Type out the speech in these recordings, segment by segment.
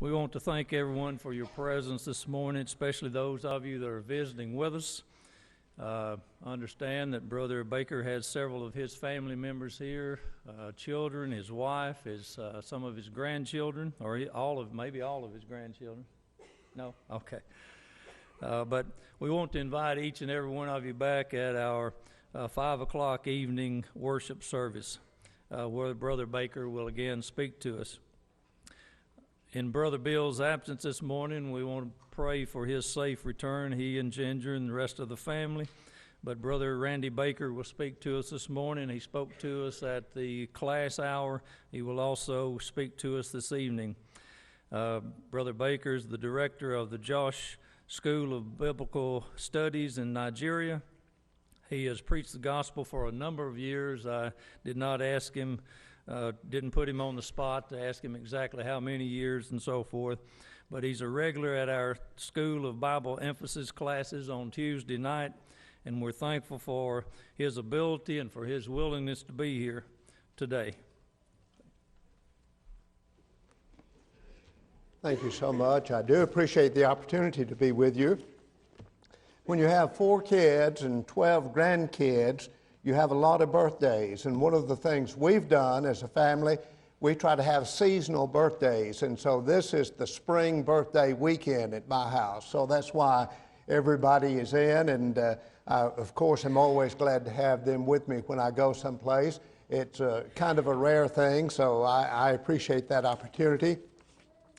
We want to thank everyone for your presence this morning, especially those of you that are visiting with us. Understand that Brother Baker has several of his family members here, children, his wife, some of his grandchildren, or maybe all of his grandchildren. No? Okay. But we want to invite each and every one of you back at our 5 o'clock evening worship service, where Brother Baker will again speak to us. In Brother Bill's absence this morning, we want to pray for his safe return, he and Ginger and the rest of the family. But Brother Randy Baker will speak to us this morning. He spoke to us at the class hour. He will also speak to us this evening. Brother Baker is the director of the Josh School of Biblical Studies in Nigeria. He has preached the gospel for a number of years. I did not ask him, didn't put him on the spot to ask him exactly how many years and so forth, but he's a regular at our School of Bible Emphasis classes on Tuesday night, and we're thankful for his ability and for his willingness to be here today. Thank you so much. I do appreciate the opportunity to be with you. When you have 4 kids and 12 grandkids, you have a lot of birthdays, and one of the things we've done as a family, we try to have seasonal birthdays, and so this is the spring birthday weekend at my house, so that's why everybody is in, and I, of course, am always glad to have them with me when I go someplace. It's kind of a rare thing, so I appreciate that opportunity.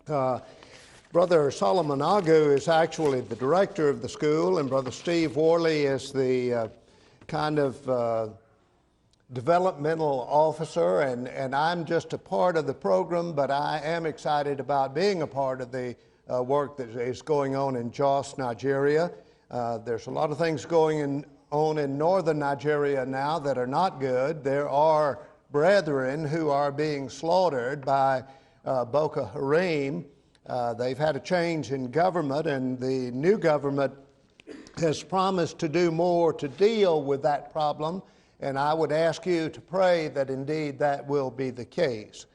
Brother Solomon Agu is actually the director of the school, and Brother Steve Worley is the kind of developmental officer, and I'm just a part of the program, but I am excited about being a part of the work that is going on in Jos, Nigeria. There's a lot of things going on in northern Nigeria now that are not good. There are brethren who are being slaughtered by Boko Haram. They've had a change in government, and the new government has promised to do more to deal with that problem, and I would ask you to pray that indeed that will be the case.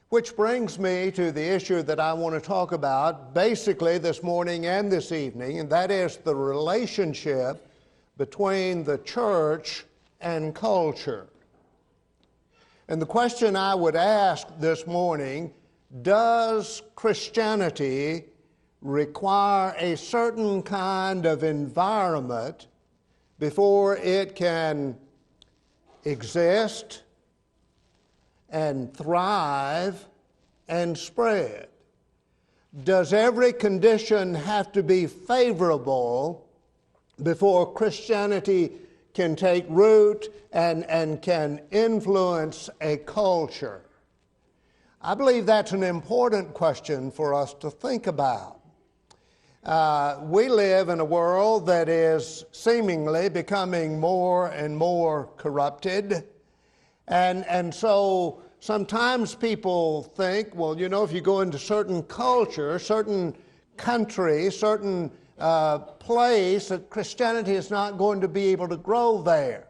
Which brings me to the issue that I want to talk about basically this morning and this evening, and that is the relationship between the church and culture. And the question I would ask this morning, does Christianity require a certain kind of environment before it can exist and thrive and spread? Does every condition have to be favorable before Christianity can take root and can influence a culture? I believe that's an important question for us to think about. We live in a world that is seemingly becoming more and more corrupted. And so sometimes people think, well, you know, if you go into certain culture, certain country, certain place, that Christianity is not going to be able to grow there.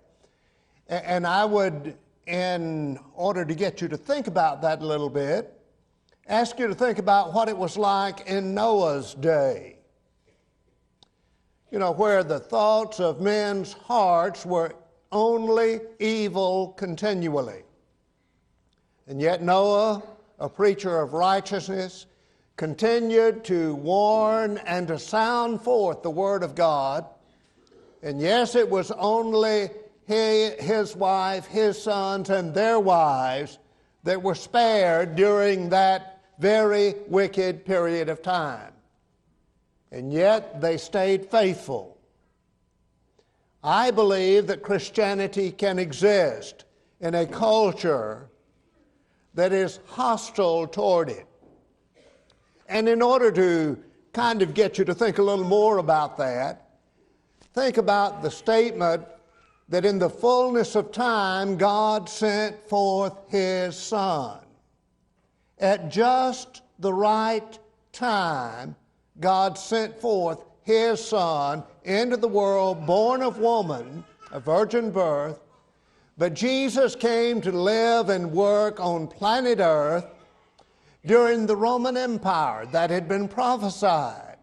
And I would, in order to get you to think about that a little bit, ask you to think about what it was like in Noah's day. You know, where the thoughts of men's hearts were only evil continually. And yet Noah, a preacher of righteousness, continued to warn and to sound forth the word of God. And yes, it was only his wife, his sons, and their wives that were spared during that very wicked period of time. And yet they stayed faithful. I believe that Christianity can exist in a culture that is hostile toward it. And in order to kind of get you to think a little more about that, think about the statement that in the fullness of time, God sent forth His Son. At just the right time, God sent forth His Son into the world, born of woman, a virgin birth. But Jesus came to live and work on planet Earth during the Roman Empire that had been prophesied.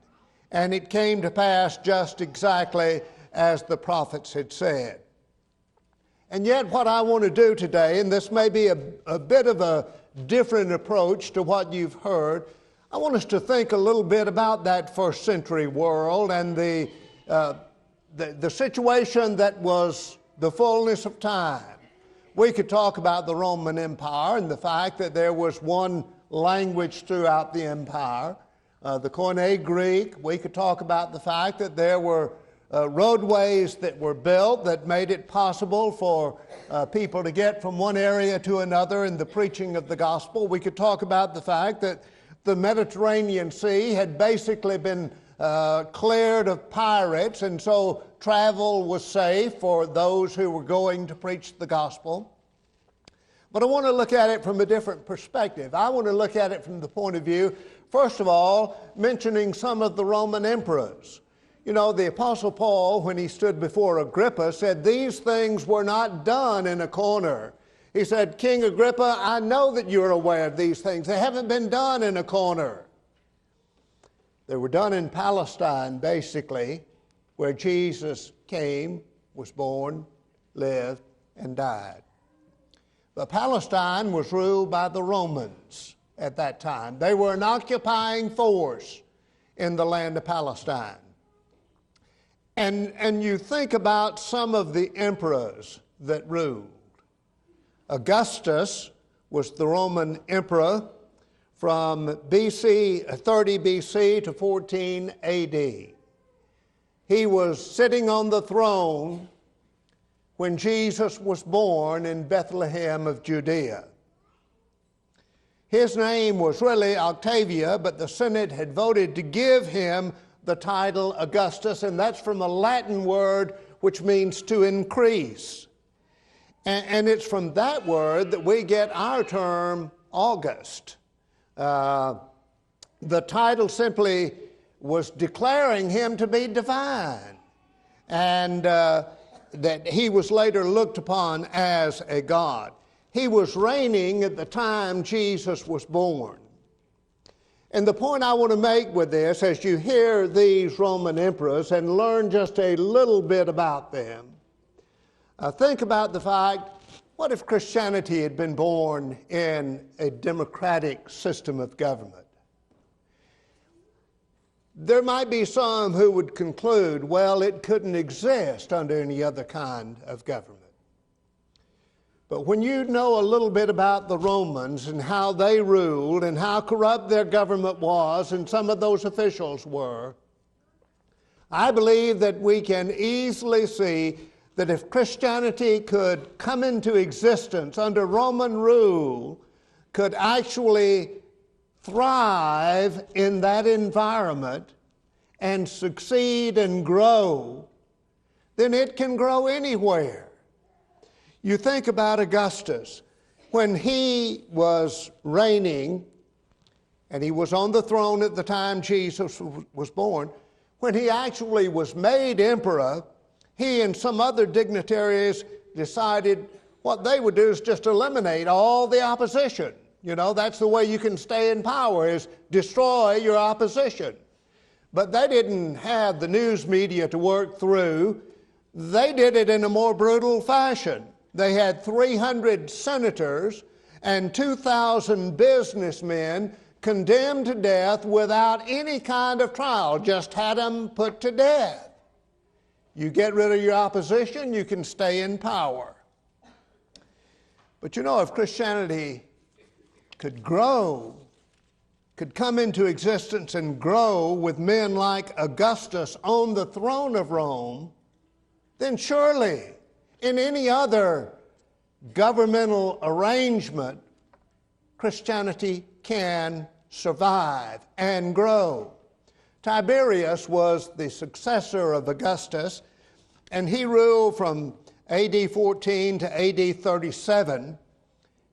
And it came to pass just exactly as the prophets had said. And yet what I want to do today, and this may be a bit of a different approach to what you've heard, I want us to think a little bit about that first century world and the situation that was the fullness of time. We could talk about the Roman Empire and the fact that there was one language throughout the empire, the Koine Greek. We could talk about the fact that there were roadways that were built that made it possible for people to get from one area to another in the preaching of the gospel. We could talk about the fact that the Mediterranean Sea had basically been cleared of pirates, and so travel was safe for those who were going to preach the gospel. But I want to look at it from a different perspective. I want to look at it from the point of view, first of all, mentioning some of the Roman emperors. You know, the Apostle Paul, when he stood before Agrippa, said these things were not done in a corner. He said, King Agrippa, I know that you're aware of these things. They haven't been done in a corner. They were done in Palestine, basically, where Jesus came, was born, lived, and died. But Palestine was ruled by the Romans at that time. They were an occupying force in the land of Palestine. And you think about some of the emperors that ruled. Augustus was the Roman emperor from 30 BC to 14 AD. He was sitting on the throne when Jesus was born in Bethlehem of Judea. His name was really Octavius, but the Senate had voted to give him the title Augustus, and that's from a Latin word which means to increase. And it's from that word that we get our term August. The title simply was declaring him to be divine, and that he was later looked upon as a god. He was reigning at the time Jesus was born. And the point I want to make with this, as you hear these Roman emperors and learn just a little bit about them, think about the fact, what if Christianity had been born in a democratic system of government? There might be some who would conclude, well, it couldn't exist under any other kind of government. But when you know a little bit about the Romans and how they ruled and how corrupt their government was and some of those officials were, I believe that we can easily see that if Christianity could come into existence under Roman rule, could actually thrive in that environment and succeed and grow, then it can grow anywhere. You think about Augustus. When he was reigning, and he was on the throne at the time Jesus was born, when he actually was made emperor, he and some other dignitaries decided what they would do is just eliminate all the opposition. You know, that's the way you can stay in power, is destroy your opposition. But they didn't have the news media to work through. They did it in a more brutal fashion. They had 300 senators and 2,000 businessmen condemned to death without any kind of trial, just had them put to death. You get rid of your opposition, you can stay in power. But you know, if Christianity could grow, could come into existence and grow with men like Augustus on the throne of Rome, then surely in any other governmental arrangement, Christianity can survive and grow. Tiberius was the successor of Augustus, and he ruled from AD 14 to AD 37.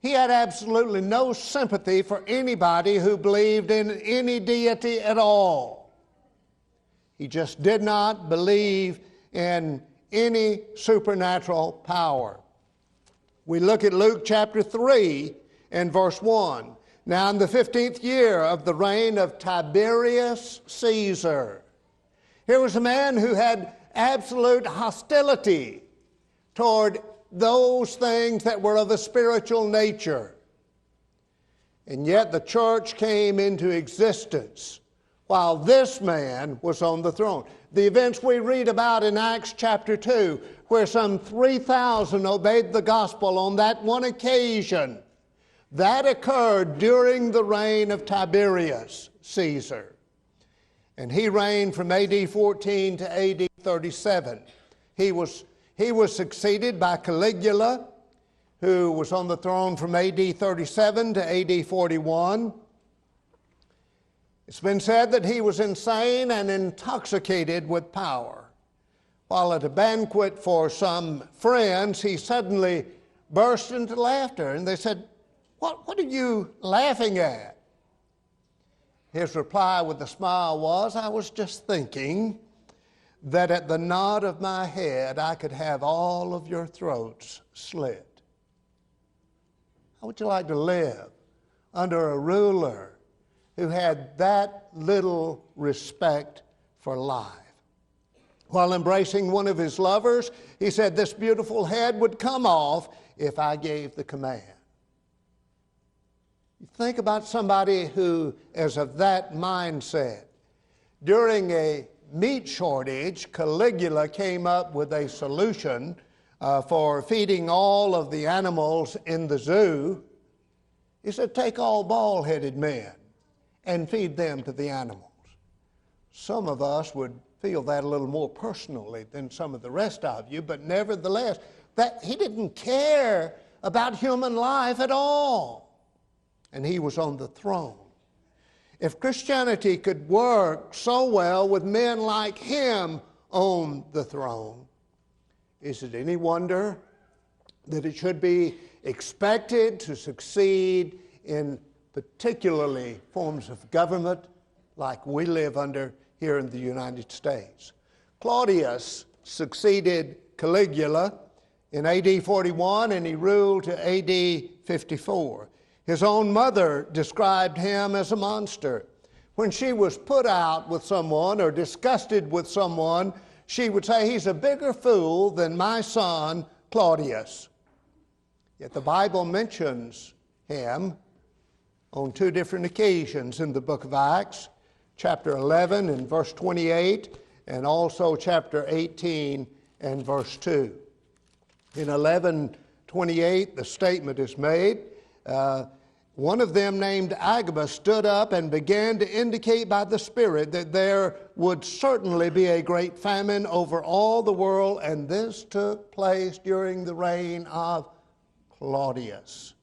He had absolutely no sympathy for anybody who believed in any deity at all. He just did not believe in any supernatural power. We look at Luke chapter 3 and verse 1. Now in the 15th year of the reign of Tiberius Caesar, here was a man who had absolute hostility toward those things that were of a spiritual nature. And yet the church came into existence while this man was on the throne. The events we read about in Acts chapter 2, where some 3,000 obeyed the gospel on that one occasion, that occurred during the reign of Tiberius Caesar. And he reigned from AD 14 to AD 37. He was succeeded by Caligula, who was on the throne from AD 37 to AD 41. It's been said that he was insane and intoxicated with power. While at a banquet for some friends, he suddenly burst into laughter, and they said, What are you laughing at? His reply with a smile was, I was just thinking that at the nod of my head I could have all of your throats slit. How would you like to live under a ruler who had that little respect for life? While embracing one of his lovers, he said, this beautiful head would come off if I gave the command. Think about somebody who is of that mindset. During a meat shortage, Caligula came up with a solution for feeding all of the animals in the zoo. He said, take all bald-headed men and feed them to the animals. Some of us would feel that a little more personally than some of the rest of you, but nevertheless, that he didn't care about human life at all. And he was on the throne. If Christianity could work so well with men like him on the throne, is it any wonder that it should be expected to succeed in particularly forms of government like we live under here in the United States? Claudius succeeded Caligula in AD 41 and he ruled to AD 54. His own mother described him as a monster. When she was put out with someone or disgusted with someone, she would say, he's a bigger fool than my son Claudius. Yet the Bible mentions him on two different occasions in the book of Acts, chapter 11 and verse 28, and also chapter 18 and verse 2. In 11:28, the statement is made, one of them named Agabus stood up and began to indicate by the Spirit that there would certainly be a great famine over all the world, and this took place during the reign of Claudius.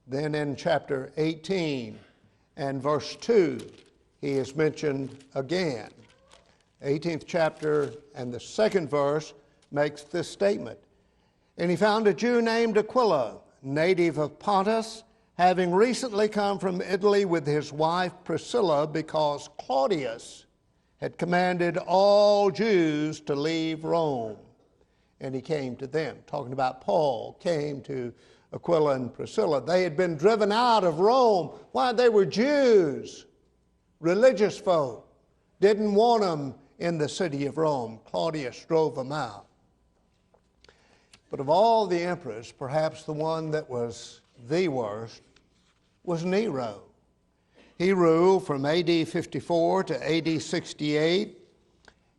Then in chapter 18 and verse 2, he is mentioned again. 18th chapter and the second verse makes this statement. And he found a Jew named Aquila, native of Pontus, having recently come from Italy with his wife Priscilla, because Claudius had commanded all Jews to leave Rome. And he came to them. Talking about Paul came to Aquila and Priscilla. They had been driven out of Rome. Why? They were Jews, religious folk. Didn't want them in the city of Rome. Claudius drove them out. But of all the emperors, perhaps the one that was the worst was Nero. He ruled from AD 54 to AD 68.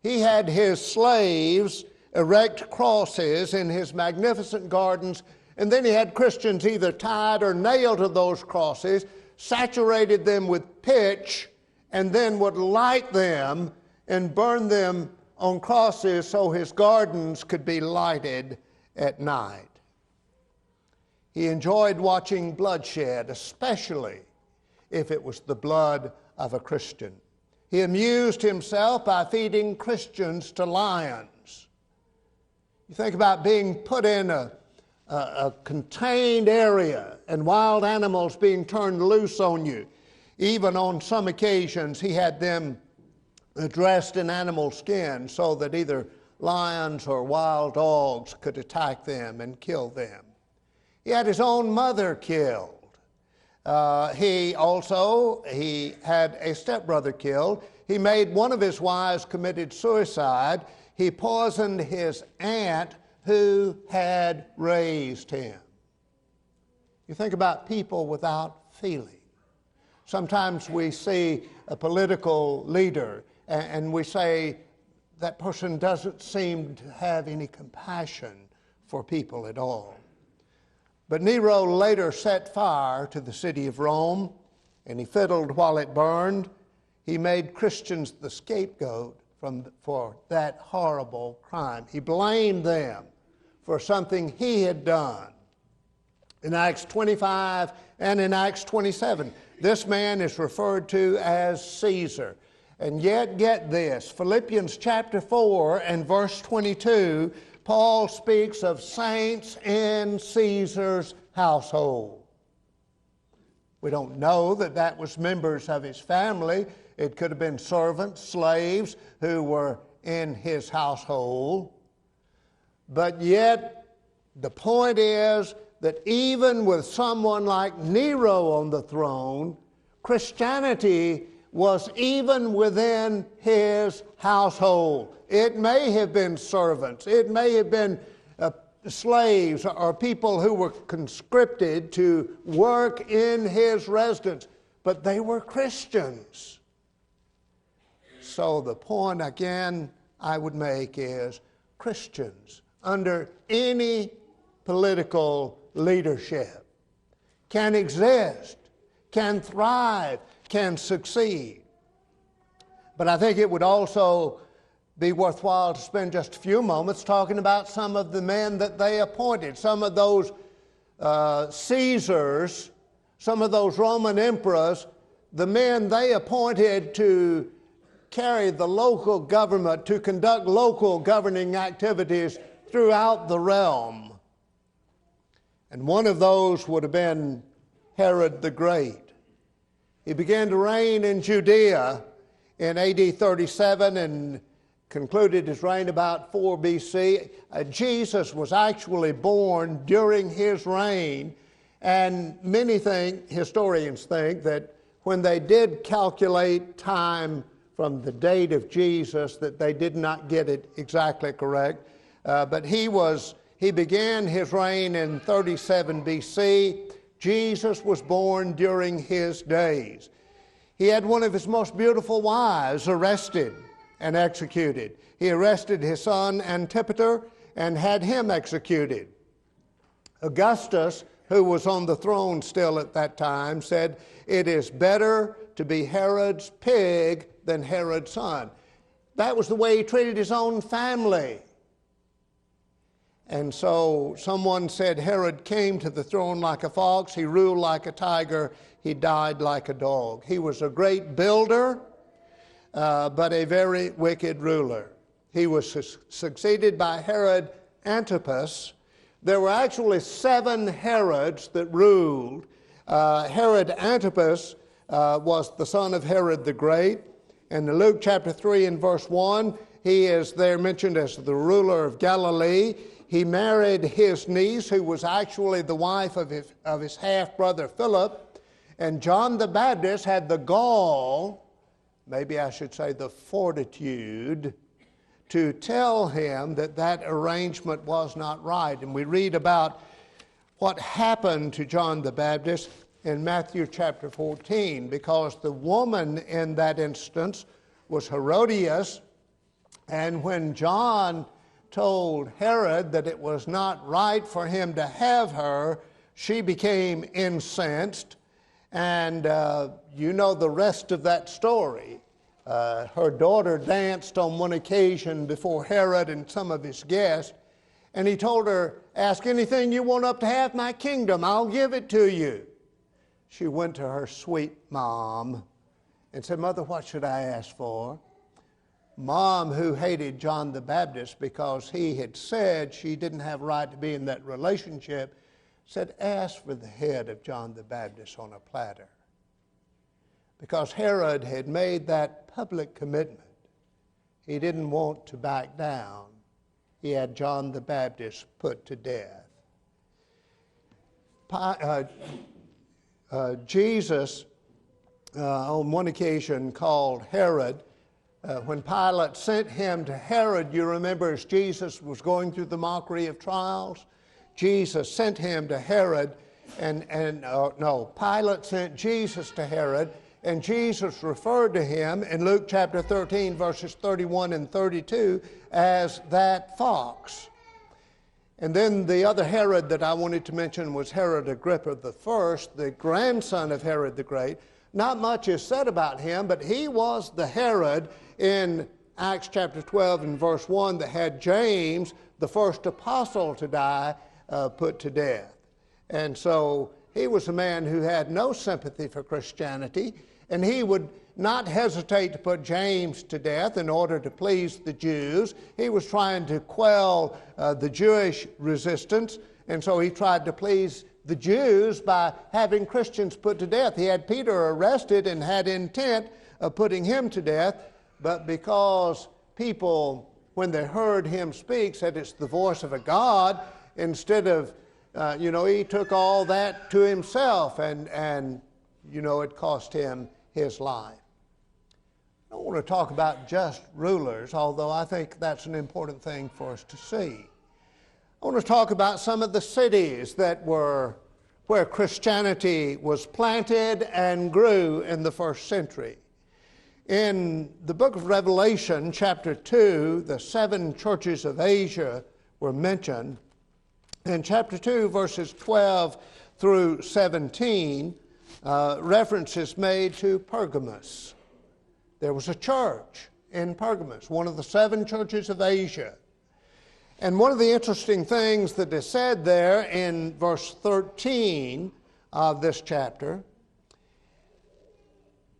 He had his slaves erect crosses in his magnificent gardens, and then he had Christians either tied or nailed to those crosses, saturated them with pitch, and then would light them and burn them on crosses so his gardens could be lighted at night. He enjoyed watching bloodshed, especially if it was the blood of a Christian. He amused himself by feeding Christians to lions. You think about being put in a contained area and wild animals being turned loose on you. Even on some occasions, he had them dressed in animal skin so that either lions or wild dogs could attack them and kill them. He had his own mother killed. He had a stepbrother killed. He made one of his wives committed suicide. He poisoned his aunt who had raised him. You think about people without feeling. Sometimes we see a political leader and we say that person doesn't seem to have any compassion for people at all. But Nero later set fire to the city of Rome, and he fiddled while it burned. He made Christians the scapegoat for that horrible crime. He blamed them for something he had done. In Acts 25 and in Acts 27, this man is referred to as Caesar. And yet, get this, Philippians chapter 4 and verse 22, Paul speaks of saints in Caesar's household. We don't know that that was members of his family. It could have been servants, slaves who were in his household. But yet, the point is that even with someone like Nero on the throne, Christianity was even within his household. It may have been servants. It may have been slaves or people who were conscripted to work in his residence, but they were Christians. So the point again I would make is Christians under any political leadership can exist, can thrive, can succeed. But I think it would also be worthwhile to spend just a few moments talking about some of the men that they appointed, some of those Caesars, some of those Roman emperors, the men they appointed to carry the local government, to conduct local governing activities throughout the realm. And one of those would have been Herod the Great. He began to reign in Judea in AD 37 and concluded his reign about 4 BC. Jesus was actually born during his reign, and historians think that when they did calculate time from the date of Jesus, that they did not get it exactly correct. But he began his reign in 37 BC. Jesus was born during his days. He had one of his most beautiful wives arrested and executed. He arrested his son Antipater and had him executed. Augustus, who was on the throne still at that time, said, "It is better to be Herod's pig than Herod's son." That was the way he treated his own family. And so someone said Herod came to the throne like a fox, he ruled like a tiger, he died like a dog. He was a great builder, but a very wicked ruler. He was succeeded by Herod Antipas. There were actually 7 Herods that ruled. Herod Antipas was the son of Herod the Great. And in Luke chapter 3 and verse 1, he is there mentioned as the ruler of Galilee. He married his niece, who was actually the wife of his half-brother Philip. And John the Baptist had the gall, maybe I should say the fortitude, to tell him that that arrangement was not right. And we read about what happened to John the Baptist in Matthew chapter 14, because the woman in that instance was Herodias. And when John told Herod that it was not right for him to have her, she became incensed. And you know the rest of that story. Her daughter danced on one occasion before Herod and some of his guests, and he told her, "Ask anything you want up to half my kingdom, I'll give it to you." She went to her sweet mom and said, "Mother, what should I ask for?" Mom, who hated John the Baptist because he had said she didn't have a right to be in that relationship, said, "Ask for the head of John the Baptist on a platter." Because Herod had made that public commitment. He didn't want to back down. He had John the Baptist put to death. Jesus, on one occasion, called Herod. When Pilate sent him to Herod, you remember, as Jesus was going through the mockery of trials, Jesus sent him to Herod, Pilate sent Jesus to Herod, and Jesus referred to him in Luke chapter 13, verses 31 and 32, as that fox. And then the other Herod that I wanted to mention was Herod Agrippa I, the grandson of Herod the Great. Not much is said about him, but he was the Herod in Acts chapter 12 and verse 1 that had James, the first apostle to die, put to death. And so he was a man who had no sympathy for Christianity, and he would not hesitate to put James to death in order to please the Jews. He was trying to quell the Jewish resistance, and so he tried to please the Jews by having Christians put to death. He had Peter arrested and had intent of putting him to death, but because people, when they heard him speak, said it's the voice of a God, instead of, he took all that to himself, and it cost him his life. I don't want to talk about just rulers, although I think that's an important thing for us to see. I want to talk about some of the cities that were where Christianity was planted and grew in the first century. In the book of Revelation, chapter 2, the 7 churches of Asia were mentioned. In chapter 2, verses 12 through 17, reference is made to Pergamos. There was a church in Pergamos, one of the 7 churches of Asia. And one of the interesting things that is said there in verse 13 of this chapter,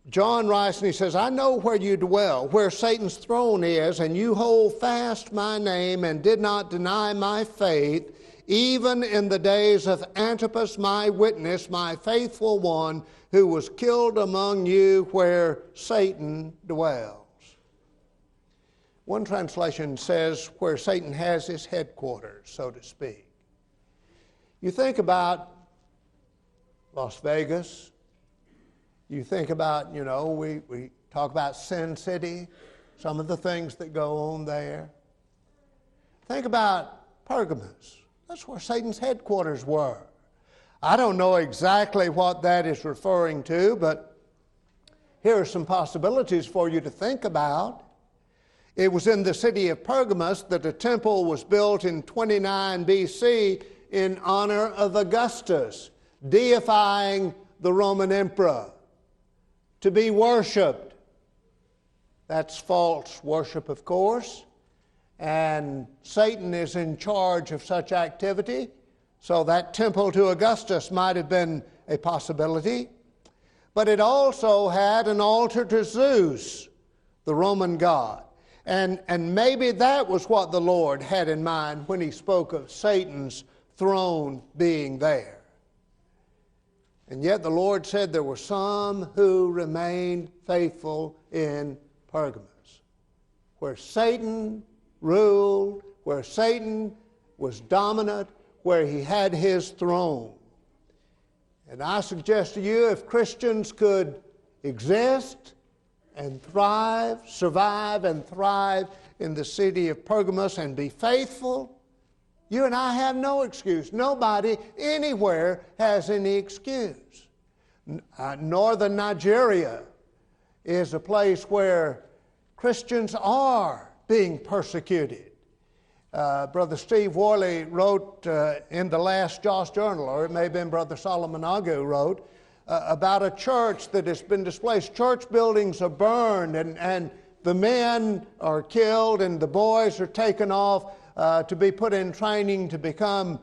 John writes and he says, I know where you dwell, where Satan's throne is, and you hold fast my name and did not deny my faith, even in the days of Antipas my witness, my faithful one, who was killed among you where Satan dwells. One translation says where Satan has his headquarters, so to speak. You think about Las Vegas. You think about, we talk about Sin City, some of the things that go on there. Think about Pergamos. That's where Satan's headquarters were. I don't know exactly what that is referring to, but here are some possibilities for you to think about. It was in the city of Pergamos that a temple was built in 29 BC in honor of Augustus, deifying the Roman emperor, to be worshipped. That's false worship, of course, and Satan is in charge of such activity, so that temple to Augustus might have been a possibility. But it also had an altar to Zeus, the Roman god. And maybe that was what the Lord had in mind when he spoke of Satan's throne being there. And yet the Lord said there were some who remained faithful in Pergamos, where Satan ruled, where Satan was dominant, where he had his throne. And I suggest to you, if Christians could exist and thrive, survive and thrive in the city of Pergamos and be faithful, you and I have no excuse. Nobody anywhere has any excuse. Northern Nigeria is a place where Christians are being persecuted. Brother Steve Worley wrote in the last Joss Journal, or it may have been Brother Solomon Agu wrote, about a church that has been displaced. Church buildings are burned, and the men are killed, and the boys are taken off to be put in training to become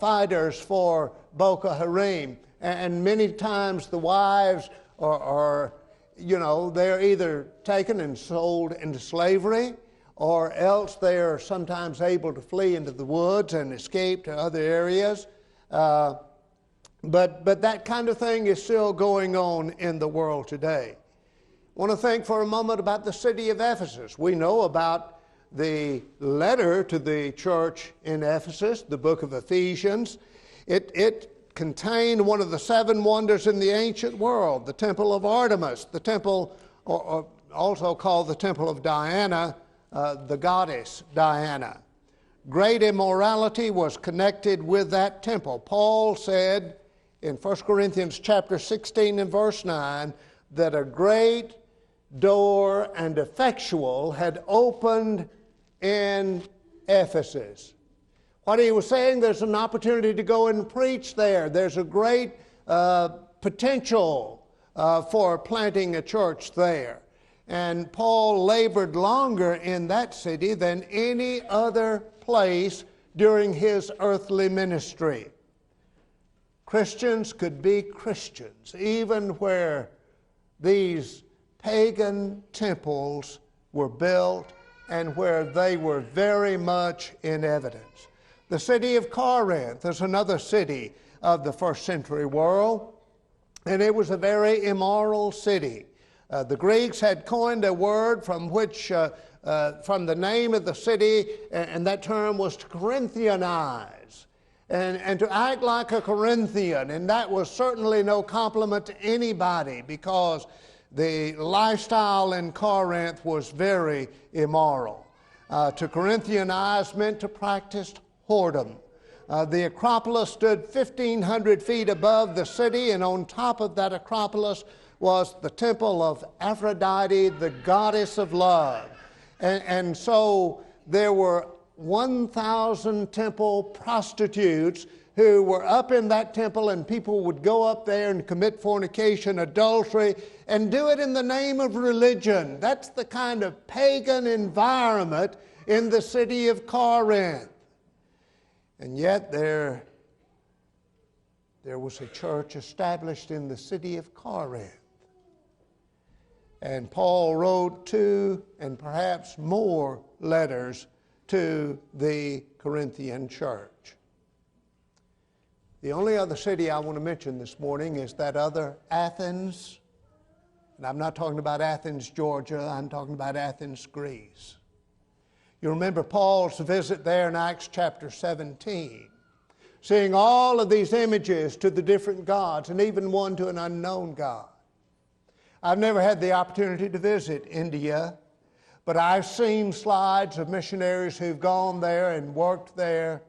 fighters for Boko Haram. And many times the wives are they're either taken and sold into slavery, or else they are sometimes able to flee into the woods and escape to other areas. But that kind of thing is still going on in the world today. I want to think for a moment about the city of Ephesus. We know about the letter to the church in Ephesus, the book of Ephesians. It contained one of the seven wonders in the ancient world, the Temple of Artemis, the temple, or also called the Temple of Diana, the goddess Diana. Great immorality was connected with that temple. Paul said in 1 Corinthians chapter 16 and verse 9 that a great door and effectual had opened in Ephesus. What he was saying, there's an opportunity to go and preach there. There's a great potential for planting a church there. And Paul labored longer in that city than any other place during his earthly ministry. Christians could be Christians even where these pagan temples were built and where they were very much in evidence. The city of Corinth is another city of the first century world, and it was a very immoral city. The Greeks had coined a word from the name of the city, and that term was to Corinthianize, and to act like a Corinthian. And that was certainly no compliment to anybody, because the lifestyle in Corinth was very immoral. To Corinthianize meant to practice whoredom. The Acropolis stood 1,500 feet above the city, and on top of that Acropolis was the temple of Aphrodite, the goddess of love. And so there were 1,000 temple prostitutes who were up in that temple, and people would go up there and commit fornication, adultery, and do it in the name of religion. That's the kind of pagan environment in the city of Corinth. And yet there was a church established in the city of Corinth. And Paul wrote 2 and perhaps more letters to the Corinthian church. The only other city I want to mention this morning is that other Athens. And I'm not talking about Athens, Georgia. I'm talking about Athens, Greece. You remember Paul's visit there in Acts chapter 17, seeing all of these images to the different gods, and even one to an unknown God. I've never had the opportunity to visit India, but I've seen slides of missionaries who've gone there and worked there.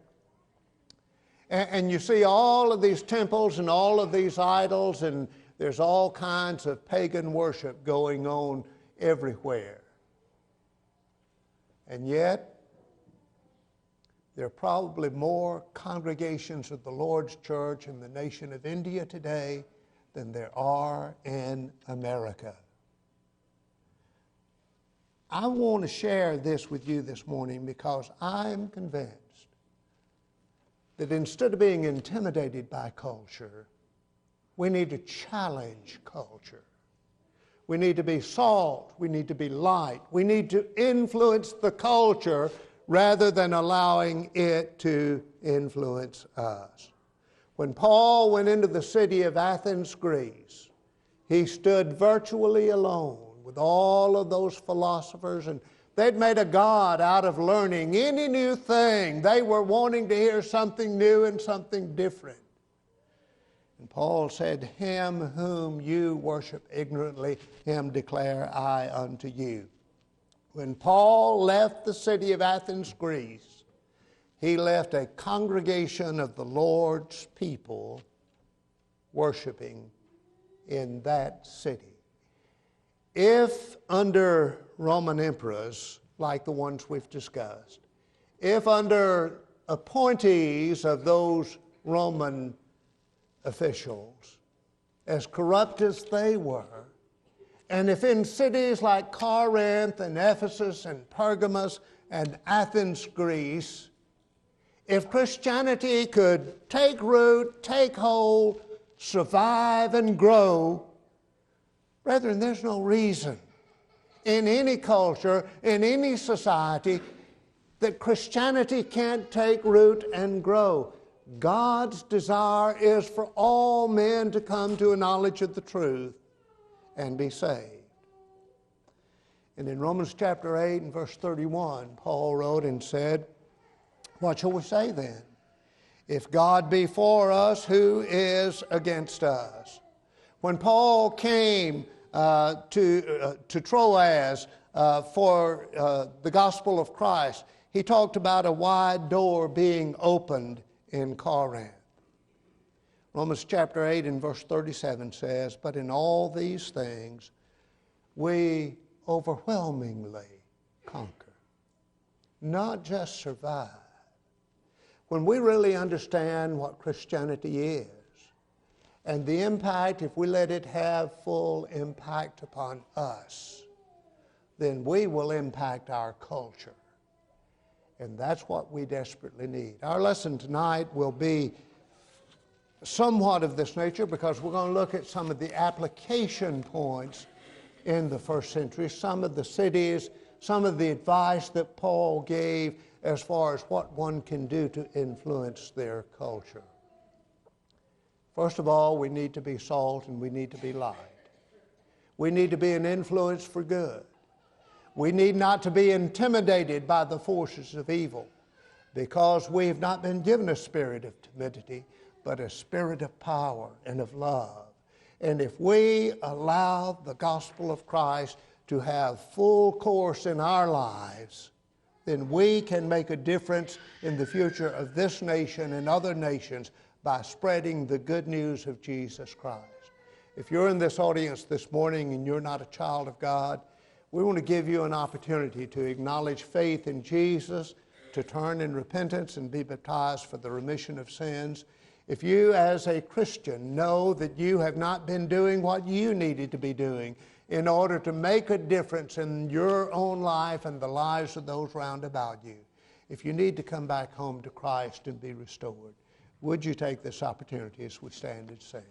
And you see all of these temples and all of these idols, and there's all kinds of pagan worship going on everywhere. And yet, there are probably more congregations of the Lord's church in the nation of India today than there are in America. I want to share this with you this morning because I'm convinced that instead of being intimidated by culture, we need to challenge culture. We need to be salt. We need to be light. We need to influence the culture rather than allowing it to influence us. When Paul went into the city of Athens, Greece, he stood virtually alone with all of those philosophers, and they'd made a god out of learning any new thing. They were wanting to hear something new and something different. And Paul said, "Him whom you worship ignorantly, him declare I unto you." When Paul left the city of Athens, Greece, he left a congregation of the Lord's people worshiping in that city. If under Roman emperors, like the ones we've discussed, if under appointees of those Roman officials, as corrupt as they were, and if in cities like Corinth and Ephesus and Pergamos and Athens, Greece, if Christianity could take root, take hold, survive and grow, brethren, there's no reason in any culture, in any society, that Christianity can't take root and grow. God's desire is for all men to come to a knowledge of the truth and be saved. And in Romans chapter 8 and verse 31, Paul wrote and said, "What shall we say then? If God be for us, who is against us? When Paul came to Troas for the gospel of Christ, he talked about a wide door being opened in Corinth. Romans chapter 8 and verse 37 says, "But in all these things we overwhelmingly conquer." Not just survive. When we really understand what Christianity is and the impact, if we let it have full impact upon us, then we will impact our culture. And that's what we desperately need. Our lesson tonight will be somewhat of this nature because we're going to look at some of the application points in the first century, some of the cities, some of the advice that Paul gave as far as what one can do to influence their culture. First of all, we need to be salt and we need to be light. We need to be an influence for good. We need not to be intimidated by the forces of evil because we have not been given a spirit of timidity, but a spirit of power and of love. And if we allow the gospel of Christ to have full course in our lives, then we can make a difference in the future of this nation and other nations by spreading the good news of Jesus Christ. If you're in this audience this morning and you're not a child of God, we want to give you an opportunity to acknowledge faith in Jesus, to turn in repentance and be baptized for the remission of sins. If you as a Christian know that you have not been doing what you needed to be doing in order to make a difference in your own life and the lives of those round about you, if you need to come back home to Christ and be restored, would you take this opportunity as we stand and sing?